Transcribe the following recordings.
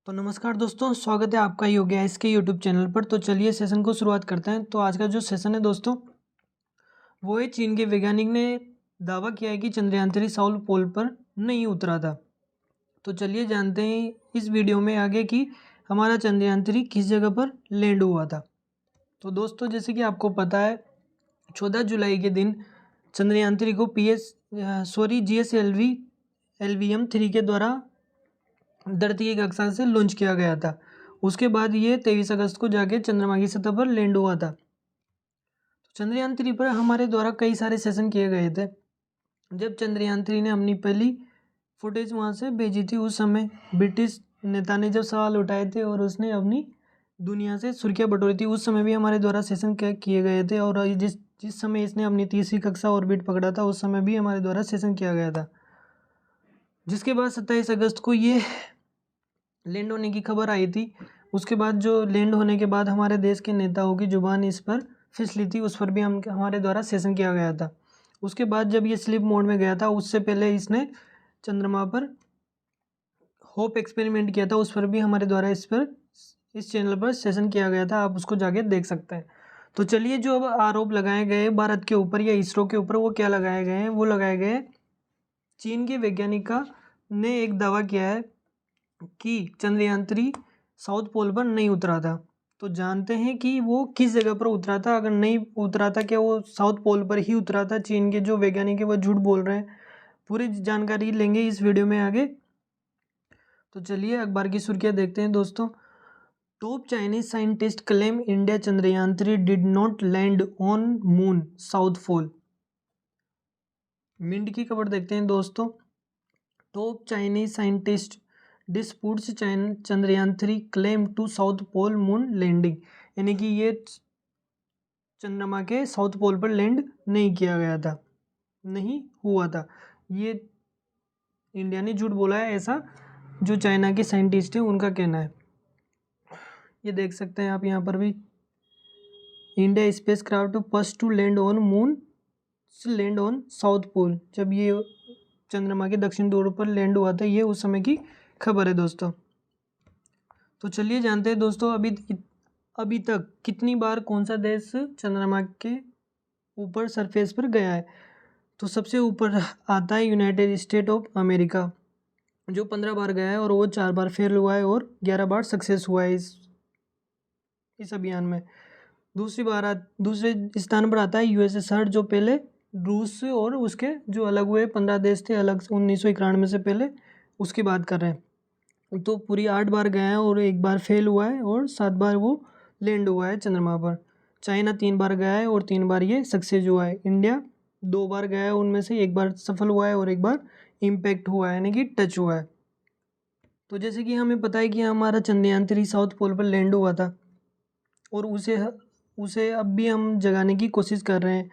तो नमस्कार दोस्तों, स्वागत है आपका योग गया इसके यूट्यूब चैनल पर। तो चलिए सेशन को शुरुआत करते हैं। तो आज का जो सेशन है दोस्तों, वो है चीन के वैज्ञानिक ने दावा किया है कि चंद्रयान 3 साउथ पोल पर नहीं उतरा था। तो चलिए जानते हैं इस वीडियो में आगे कि हमारा चंद्रयान 3 किस जगह पर लैंड हुआ था। तो दोस्तों, जैसे कि आपको पता है, 14 जुलाई के दिन चंद्रयान 3 को GSLV LVM-3 के द्वारा धरती की कक्षा से लॉन्च किया गया था। उसके बाद ये 23 अगस्त को जाके चंद्रमा की सतह पर लैंड हुआ था। तो चंद्रयान 3 पर हमारे द्वारा कई सारे सेशन किए गए थे। जब चंद्रयान 3 ने अपनी पहली फुटेज वहाँ से भेजी थी, उस समय ब्रिटिश नेता ने जब सवाल उठाए थे और उसने अपनी दुनिया से सुर्खियाँ बटोरी थी, उस समय भी हमारे द्वारा सेशन किए गए थे। और जिस समय इसने अपनी तीसरी कक्षा ऑर्बिट पकड़ा था, उस समय भी हमारे द्वारा सेशन किया गया था। जिसके बाद 27 अगस्त को ये लैंड होने की खबर आई थी। उसके बाद जो लैंड होने के बाद हमारे देश के नेताओं की जुबान इस पर फिसली थी, उस पर भी हमारे द्वारा सेशन किया गया था। उसके बाद जब ये स्लीप मोड में गया था, उससे पहले इसने चंद्रमा पर होप एक्सपेरिमेंट किया था, उस पर भी हमारे द्वारा इस चैनल पर सेशन किया गया था। आप उसको जाके देख सकते हैं। तो चलिए, जो अब आरोप लगाए गए भारत के ऊपर या इसरो के ऊपर, वो क्या लगाए गए हैं? वो लगाए गए, चीन के वैज्ञानिक ने एक दावा किया है कि चंद्रयान 3 साउथ पोल पर नहीं उतरा था। तो जानते हैं कि वो किस जगह पर उतरा था। अगर नहीं उतरा था, क्या वो साउथ पोल पर ही उतरा था? चीन के जो वैज्ञानिक है वो झूठ बोल रहे हैं। पूरी जानकारी लेंगे इस वीडियो में आगे। तो चलिए अखबार की सुर्खियाँ देखते हैं दोस्तों। Top Chinese scientist claim India Chandrayaan 3 did not land on moon south pole. Mint की खबर देखते हैं दोस्तों। Top Chinese scientist disputes Chandrayaan 3 claim to south pole moon landing. यानी कि ये चंद्रमा के साउथ पोल पर लैंड नहीं किया गया था, नहीं हुआ था। ये इंडिया ने झूठ बोला है, ऐसा जो चाइना के साइंटिस्ट हैं उनका कहना है। ये देख सकते हैं आप यहाँ पर भी, India spacecraft first to land on moon land on south pole. जब ये चंद्रमा के दक्षिण ध्रुव पर लैंड हुआ था, ये उस समय की खबर है दोस्तों। तो चलिए जानते हैं दोस्तों, अभी तक कितनी बार कौन सा देश चंद्रमा के ऊपर सरफेस पर गया है। तो सबसे ऊपर आता है यूनाइटेड स्टेट ऑफ अमेरिका, जो 15 बार गया है और वो 4 बार फेल हुआ है और 11 बार सक्सेस हुआ है इस अभियान में। दूसरे स्थान पर आता है यूएसएसआर, जो पहले रूस और उसके जो अलग हुए 15 देश थे अलग 1991 से पहले, उसकी बात कर रहे हैं। तो पूरी 8 बार गया है और 1 बार फेल हुआ है और 7 बार वो लैंड हुआ है चंद्रमा पर। चाइना 3 बार गया है और 3 बार ये सक्सेस हुआ है। इंडिया 2 बार गया है, उनमें से 1 बार सफल हुआ है और 1 बार इम्पैक्ट हुआ है, यानी कि टच हुआ है। तो जैसे कि हमें पता है कि हमारा चंद्रयान 3 साउथ पोल पर लैंड हुआ था और उसे अब भी हम जगाने की कोशिश कर रहे हैं।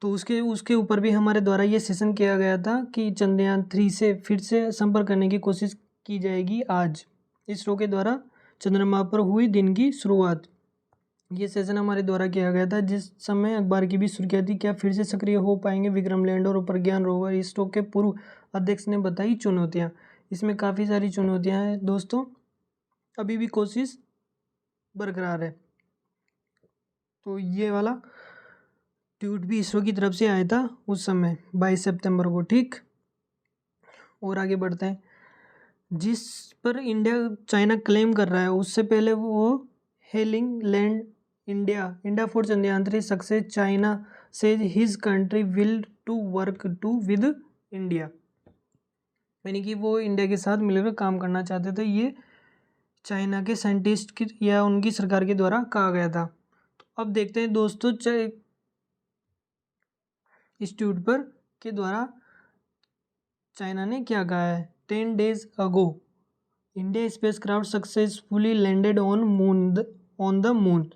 तो उसके ऊपर भी हमारे द्वारा ये सेशन किया गया था कि चंद्रयान 3 से फिर से संपर्क करने की कोशिश की जाएगी। आज इसरो के द्वारा चंद्रमा पर हुई दिन की शुरुआत, ये सेशन हमारे द्वारा किया गया था। जिस समय अखबार की भी सुर्खियाँ थी, क्या फिर से सक्रिय हो पाएंगे विक्रम लैंडर और प्रज्ञान रोवर। इसरो के पूर्व अध्यक्ष ने बताई चुनौतियाँ। इसमें काफ़ी सारी चुनौतियाँ हैं दोस्तों, अभी भी कोशिश बरकरार है। तो ये वाला ट्वीट भी इसरो की तरफ से आया था उस समय 22 सितंबर को, ठीक। और आगे बढ़ते हैं। जिस पर चाइना क्लेम कर रहा है, उससे पहले वो hailing land India for Chandrayaan 3 success, China says his country will to work to with India. यानी कि वो इंडिया के साथ मिलकर काम करना चाहते थे, ये चाइना के साइंटिस्ट की या उनकी सरकार के द्वारा कहा गया था। तो अब देखते हैं दोस्तों, इस ट्वीट पर के द्वारा चाइना ने क्या कहा है। 10 days ago India spacecraft successfully landed on the moon.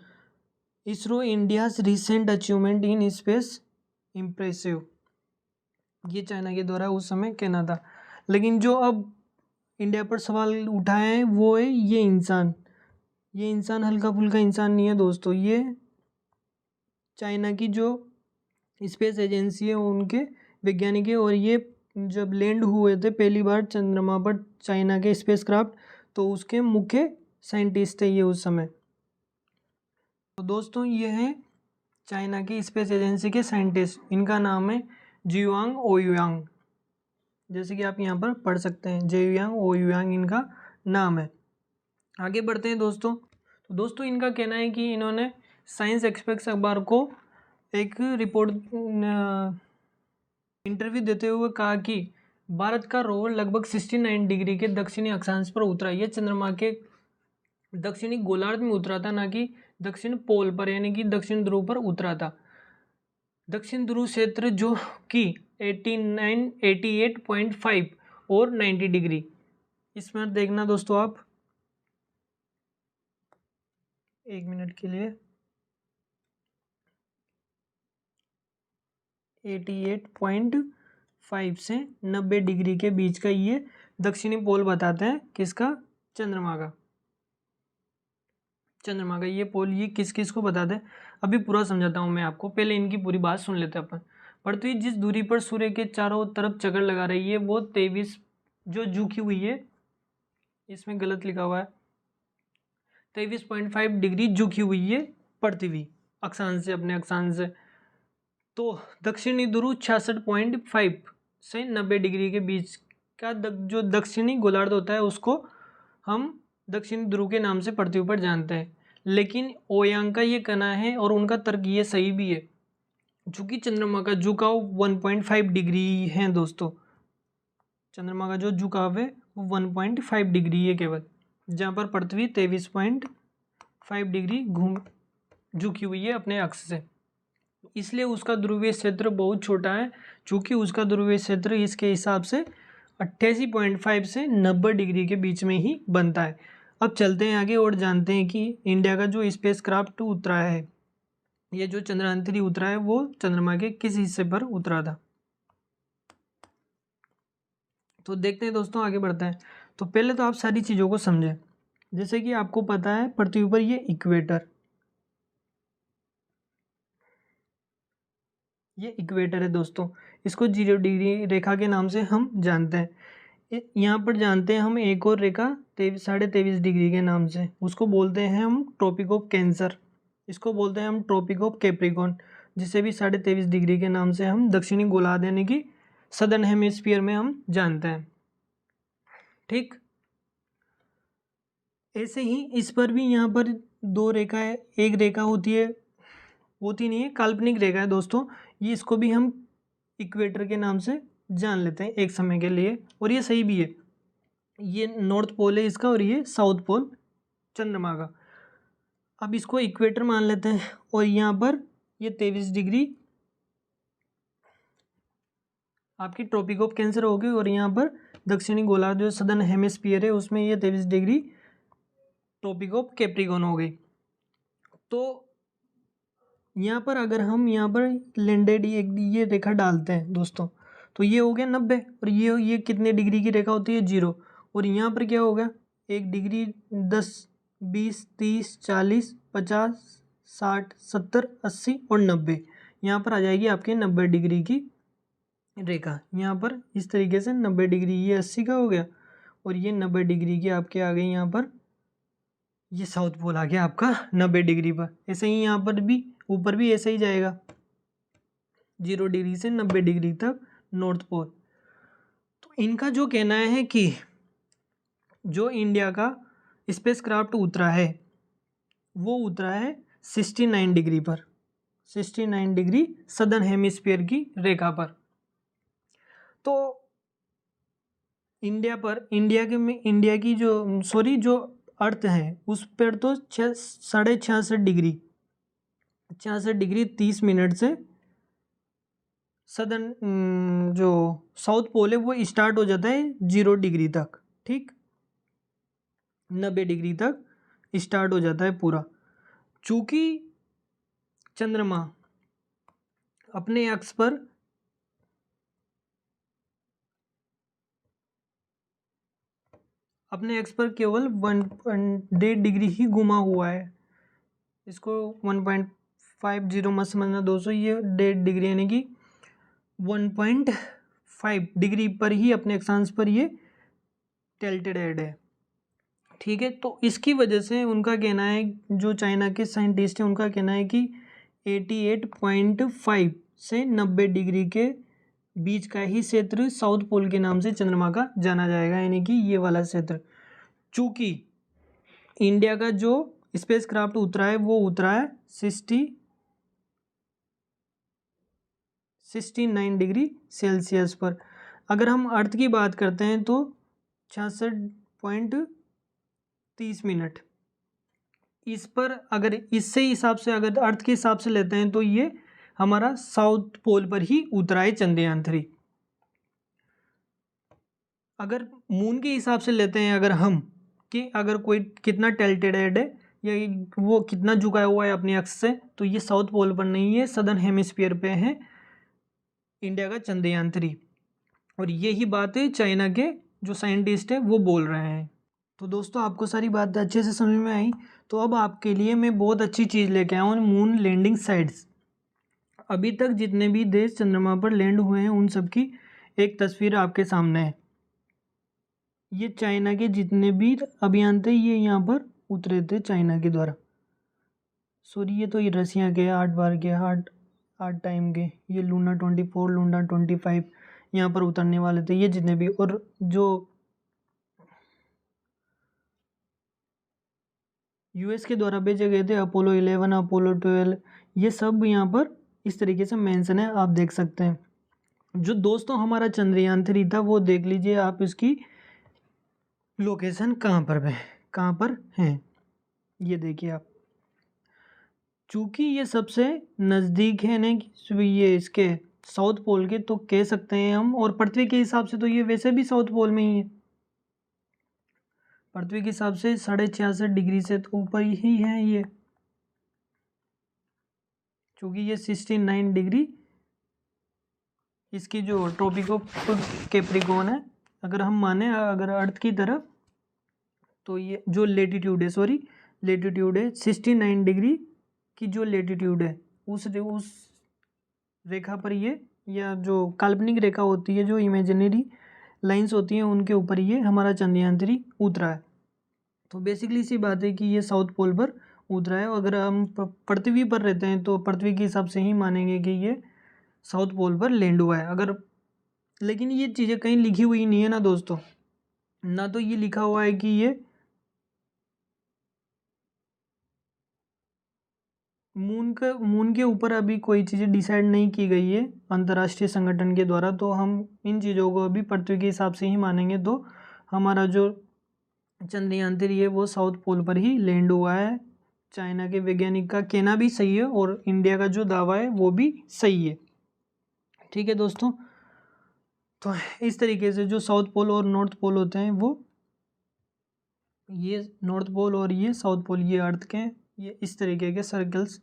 ISRO India's recent achievement in space impressive. ये चाइना के द्वारा उस समय कहना था। लेकिन जो अब इंडिया पर सवाल उठाए हैं वो है ये इंसान हल्का फुल्का इंसान नहीं है दोस्तों। ये चाइना की जो स्पेस एजेंसी है उनके वैज्ञानिक है। और ये जब लैंड हुए थे पहली बार चंद्रमा पर चाइना के स्पेसक्राफ्ट, तो उसके मुख्य साइंटिस्ट थे ये उस समय। तो दोस्तों ये हैं चाइना की स्पेस एजेंसी के साइंटिस्ट, इनका नाम है जियांग ओयुआंग, जैसे कि आप यहाँ पर पढ़ सकते हैं, जियांग ओयुआंग इनका नाम है। आगे बढ़ते हैं दोस्तों। तो दोस्तों इनका कहना है कि इन्होंने साइंस एक्सप्रेस अखबार को एक रिपोर्ट इंटरव्यू देते हुए कहा कि भारत का रोवर लगभग 69 डिग्री के दक्षिणी अक्षांश पर उतरा। यह चंद्रमा के दक्षिणी गोलार्ध में उतरा था, ना कि दक्षिण पोल पर यानी कि दक्षिण ध्रुव पर उतरा था। दक्षिण ध्रुव क्षेत्र जो कि 88.5 और 90 डिग्री, इसमें देखना दोस्तों आप 1 मिनट के लिए, 88.5 से 90 डिग्री के बीच का ये दक्षिणी पोल बताते हैं। किसका? चंद्रमा का। चंद्रमा का ये पोल ये किस किस को बताते हैं, अभी पूरा समझाता हूँ मैं आपको, पहले इनकी पूरी बात सुन लेते हैं अपन। पृथ्वी जिस दूरी पर सूर्य के चारों तरफ चक्कर लगा रही है वो 23 जो झुकी हुई है, इसमें गलत लिखा हुआ है, 23.5 डिग्री झुकी हुई है पृथ्वी अक्षांश से, अपने अक्षांश से। तो दक्षिणी ध्रुव 66.5 से 90 डिग्री के बीच का जो दक्षिणी गोलार्ध होता है उसको हम दक्षिणी ध्रुव के नाम से पृथ्वी पर जानते हैं। लेकिन ओयांग का ये कहना है और उनका तर्क ये सही भी है, चूंकि चंद्रमा का झुकाव 1.5 डिग्री है दोस्तों। चंद्रमा का जो झुकाव है वो 1.5 डिग्री है केवल, जहाँ पर पृथ्वी 23.5 डिग्री झुकी हुई है अपने अक्ष से, इसलिए उसका ध्रुवीय क्षेत्र बहुत छोटा है। चूँकि उसका ध्रुवीय क्षेत्र इसके हिसाब से 88.5 से 90 डिग्री के बीच में ही बनता है। अब चलते हैं आगे और जानते हैं कि इंडिया का जो स्पेस क्राफ्ट उतरा है, ये जो चंद्रयान 3 उतरा है वो चंद्रमा के किस हिस्से पर उतरा था। तो देखते हैं दोस्तों, आगे बढ़ते हैं। तो पहले तो आप सारी चीज़ों को समझें। जैसे कि आपको पता है पृथ्वी पर ये इक्वेटर है दोस्तों, इसको 0 डिग्री रेखा के नाम से हम जानते हैं। यहाँ पर जानते हैं हम एक और रेखा 23.5 डिग्री के नाम से, उसको बोलते हैं हम ट्रॉपिक ऑफ कैंसर, इसको बोलते हैं हम ट्रॉपिक ऑफ कैप्रिकॉर्न, जिसे भी 23.5 डिग्री के नाम से हम दक्षिणी गोलार्ध यानी कि सदर्न हेमिस्फीयर में हम जानते हैं। ठीक, ऐसे ही इस पर भी यहाँ पर 2 रेखा है, एक रेखा होती नहीं है, काल्पनिक रेखा है दोस्तों, ये इसको भी हम इक्वेटर के नाम से जान लेते हैं एक समय के लिए, और ये सही भी है। ये नॉर्थ पोल है इसका और ये साउथ पोल चंद्रमा का। अब इसको इक्वेटर मान लेते हैं, और यहाँ पर ये 23 डिग्री आपकी ट्रॉपिक ऑफ कैंसर हो गई, और यहाँ पर दक्षिणी गोलार्ध जो सदर्न हेमिस्फीयर है उसमें ये 23 डिग्री ट्रॉपिक ऑफ कैप्रिकॉर्न हो गई। तो यहाँ पर अगर हम यहाँ पर लैंडेड ये रेखा डालते हैं दोस्तों, तो ये हो गया 90, और ये कितने डिग्री की रेखा होती है? 0। और यहाँ पर क्या होगा? 1 डिग्री, 10, 20, 30, 40, 50, 60, 70, 80 और 90, यहाँ पर आ जाएगी आपके 90 डिग्री की रेखा। यहाँ पर इस तरीके से 90 डिग्री, ये 80 का हो गया, और ये 90 डिग्री की आपके आ गई यहाँ पर, ये साउथ पोल आ गया आपका 90 डिग्री पर। ऐसे ही यहाँ पर भी ऊपर भी ऐसे ही जाएगा, 0 डिग्री से 90 डिग्री तक नॉर्थ पोल। तो इनका जो कहना है कि जो इंडिया का स्पेस क्राफ्ट उतरा है वो उतरा है 69 डिग्री पर, 69 डिग्री सदर्न हेमिस्फीयर की रेखा पर। तो इंडिया की जो अर्थ है उस पर तो 66.5 डिग्री 66 डिग्री 30 मिनट से सदर्न जो साउथ पोल है वो स्टार्ट हो जाता है 0 डिग्री तक। ठीक, 90 डिग्री तक स्टार्ट हो जाता है पूरा। चूंकि चंद्रमा अपने अक्ष पर केवल 1.8 डिग्री ही घुमा हुआ है, इसको 1.50 मत समझना दोस्तों, ये 1.5 डिग्री यानी कि 1.5 डिग्री पर ही अपने अक्षांश पर ये टिल्टेड है। ठीक है, तो इसकी वजह से उनका कहना है, जो चाइना के साइंटिस्ट हैं उनका कहना है कि 88.5 से 90 डिग्री के बीच का ही क्षेत्र साउथ पोल के नाम से चंद्रमा का जाना जाएगा, यानी कि ये वाला क्षेत्र। चूँकि इंडिया का जो स्पेस क्राफ्ट उतरा है वो उतरा है 69 डिग्री सेल्सियस पर। अगर हम अर्थ की बात करते हैं तो 66.30 इस पर, अगर इससे हिसाब से अगर अर्थ के हिसाब से लेते हैं तो ये हमारा साउथ पोल पर ही उतरा है चंद्रयान 3। अगर मून के हिसाब से लेते हैं अगर हम, कि अगर कोई कितना टिल्टेड है या वो कितना झुकाया हुआ है अपनी अक्ष से, तो ये साउथ पोल पर नहीं है, सदर्न हेमिस्फीयर पे है इंडिया का चंद्रयान 3। और यही बात है चाइना के जो साइंटिस्ट है वो बोल रहे हैं। तो दोस्तों आपको सारी बात अच्छे से समझ में आई। तो अब आपके लिए मैं बहुत अच्छी चीज़ लेके आया हूँ, मून लैंडिंग साइट्स। अभी तक जितने भी देश चंद्रमा पर लैंड हुए हैं उन सब की एक तस्वीर आपके सामने है। ये चाइना के जितने भी अभियान थे ये यहाँ पर उतरे थे चाइना के द्वारा। सॉरी, ये तो ये रसिया के 8 बार के 8 टाइम के, ये लूना 24 लूना 25 यहाँ पर उतरने वाले थे ये जितने भी। और जो यूएस के द्वारा भेजे गए थे अपोलो 11 अपोलो 12, ये सब यहाँ पर इस तरीके से मेंशन है, आप देख सकते हैं। जो दोस्तों हमारा चंद्रयान 3 था वो देख लीजिए आप, इसकी लोकेशन कहाँ पर है ये देखिए आप। चूँकि ये सबसे नज़दीक है ना ये इसके साउथ पोल के, तो कह सकते हैं हम, और पृथ्वी के हिसाब से तो ये वैसे भी साउथ पोल में ही है। पृथ्वी के हिसाब से 66.5 डिग्री से तो ऊपर ही है ये, क्योंकि ये 69 डिग्री इसकी जो ट्रॉपिक ऑफ कैप्रिकॉर्न है। अगर हम माने अगर अर्थ की तरफ, तो ये जो लेटीट्यूड है, सॉरी लेटीट्यूड है 69 डिग्री की जो लेटीट्यूड है उस रेखा पर ये, या जो काल्पनिक रेखा होती है, जो इमेजिनरी लाइंस होती हैं, उनके ऊपर ये हमारा चंद्रयान 3 उतरा है। तो बेसिकली सी बात है कि ये साउथ पोल पर उतरा है। अगर हम पृथ्वी पर रहते हैं तो पृथ्वी के हिसाब से ही मानेंगे कि ये साउथ पोल पर लैंड हुआ है। अगर, लेकिन ये चीज़ें कहीं लिखी हुई नहीं है ना दोस्तों, ना तो ये लिखा हुआ है कि ये मून के ऊपर अभी कोई चीज़ें डिसाइड नहीं की गई है अंतर्राष्ट्रीय संगठन के द्वारा, तो हम इन चीज़ों को अभी पृथ्वी के हिसाब से ही मानेंगे। तो हमारा जो चंद्रयान 3 है वो साउथ पोल पर ही लैंड हुआ है। चाइना के वैज्ञानिक का कहना भी सही है और इंडिया का जो दावा है वो भी सही है। ठीक है दोस्तों, तो इस तरीके से जो साउथ पोल और नॉर्थ पोल होते हैं वो, ये नॉर्थ पोल और ये साउथ पोल, ये अर्थ के, ये इस तरीके के सर्कल्स,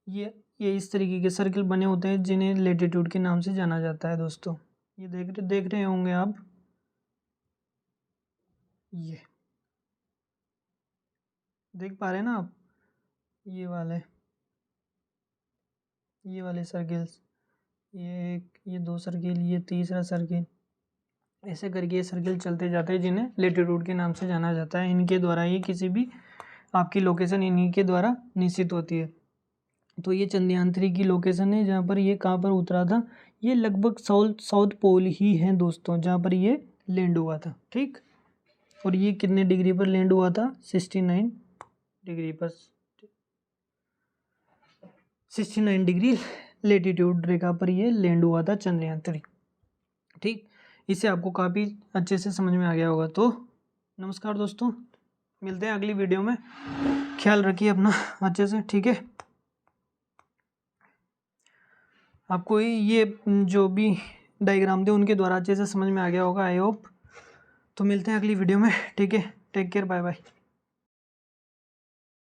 ये इस तरीके के सर्कल बने होते हैं जिन्हें लेटीट्यूड के नाम से जाना जाता है दोस्तों। ये देख रहे होंगे आप, ये देख पा रहे हैं ना आप, ये वाले सर्कल्स, ये एक, ये 2 सर्किल, ये तीसरा सर्किल, ऐसे करके ये सर्किल चलते जाते हैं जिन्हें लेटीट्यूड के नाम से जाना जाता है। इनके द्वारा ही किसी भी आपकी लोकेशन इन्हीं के द्वारा निश्चित होती है। तो ये चंद्रयान 3 की लोकेशन है जहाँ पर ये कहाँ पर उतरा था, ये लगभग साउथ पोल ही है दोस्तों जहाँ पर ये लैंड हुआ था। ठीक, और ये कितने डिग्री पर लैंड हुआ था, 69 डिग्री पर, 69 डिग्री लेटीट्यूड रेखा पर ये लैंड हुआ था चंद्रयान 3। ठीक, इससे आपको काफ़ी अच्छे से समझ में आ गया होगा। तो नमस्कार दोस्तों, मिलते हैं अगली वीडियो में, ख्याल रखिए अपना अच्छे से। ठीक है, आपको ये जो भी डायग्राम थे उनके द्वारा अच्छे से समझ में आ गया होगा आई होप। तो मिलते हैं अगली वीडियो में। ठीक है, टेक केयर, बाय बाय।